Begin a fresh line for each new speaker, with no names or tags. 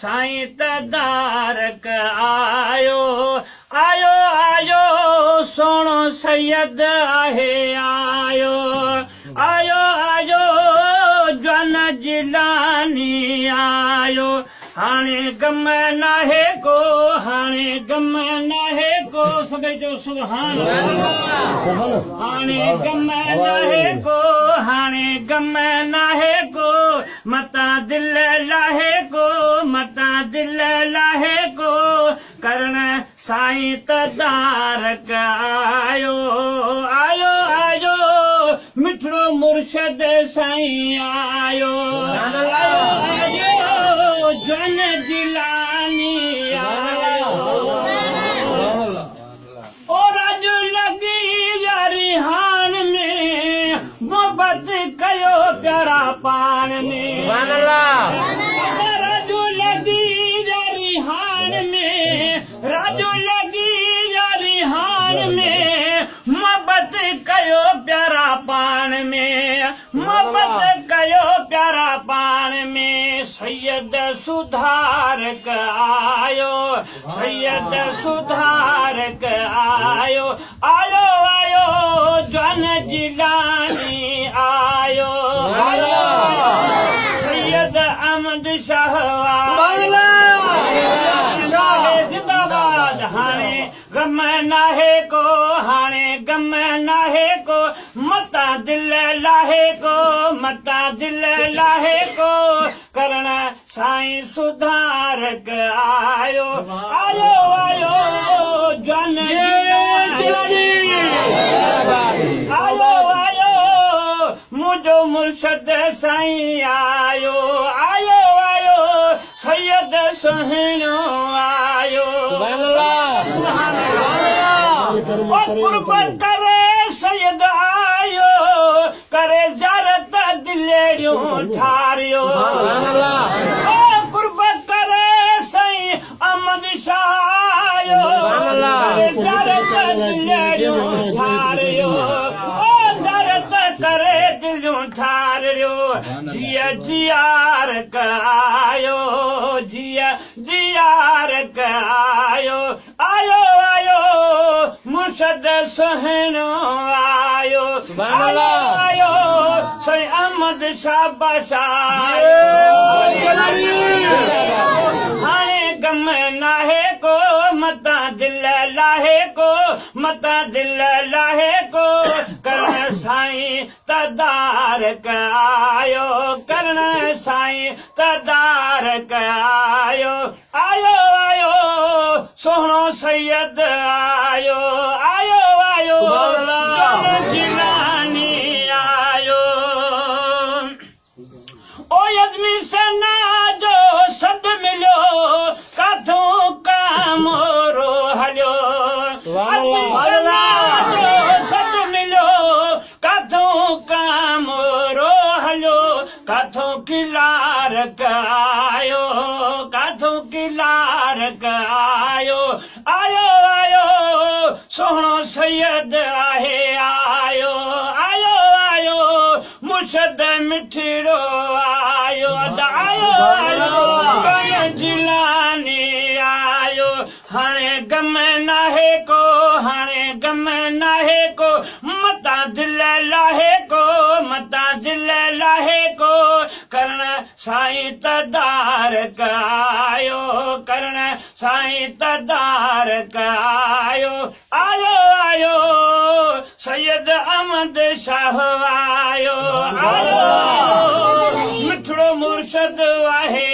साईं तदारक आयो आयो आयो सोनो सैयद आहे आयो आयो आयो जन जिलानी आयो हाणे गम नाहे को हाणे गम नाहे को सभई जो सुभान हाणे गम नाहे को हाणे गम नाहे को मता दिल लाहे को मता दिल लाहे को करण साईं तदारक आयो आयो आयो मिठड़ो मुर्शद साईं आयो आयो जन जिलानी आयो और अज लगी यारी हान में मोहब्बत कयो प्यारा पान में राजू लगी यारी हान में राजू लगी यारी हान में मोहब्बत कयो प्यारा पान में मोहब्बत कयो प्यारा पान में सैयद सुधारक आयो सैयद सुधारक आयो आयो आयो जन जिलानी आयो सैयद अहमद शाह जिंदाबाद हाणे गम नाहे को हाणे गम नाहे को मता दिल लाहे को मता दिल लाहे को करण साईं सुधारक आयो आयो आयो जन आयो आयो मुंहिंजो मुर्शद साईं आयो आयो आयो सैयद सुहिणो आयो कुर्बत करे सैयद आयो करे ज़ारत दिलेड़ियूं ठारियो कुर्बत करे साईं अहमद शाह आयो करे ज़ारत दिलेड़ियूं ठारियो ज़ारत करे दिलियूं ठारियो जिया जियारक आयो जिया जियारक आयो आयो आयो मुर्शद सुहिणो आयो आयो आयो साईं अहमद शाह हाणे गम नाहे को मता दिल लाहे को मता दिल लाहे को करण साईं तदारक आयो करण साईं तदारक आयो आयो आयो सोहणो सैयद आयो आयो आयो जिलानी आयो ओ यज़मी सना जो सद मिलियो काथों कामोरो हलियो सद मिलियो काथों कामोरो हलियो काथों किलारक आयो काथों किलारक आयो आयो आयो सोहणो सैयद आहे आयो आयो आयो मुर्शद मिठड़ो आयो आयो आयो जिलानी आयो हाणे गम नाहे को हाणे गम नाहे को मता दिल लाहे को मता दिल लाहे को करण साईं तदारक आयो करण साईं तदारक आयो आयो आयो सैयद अहमद शाह आयो आयो मिठड़ो मुर्शद आहे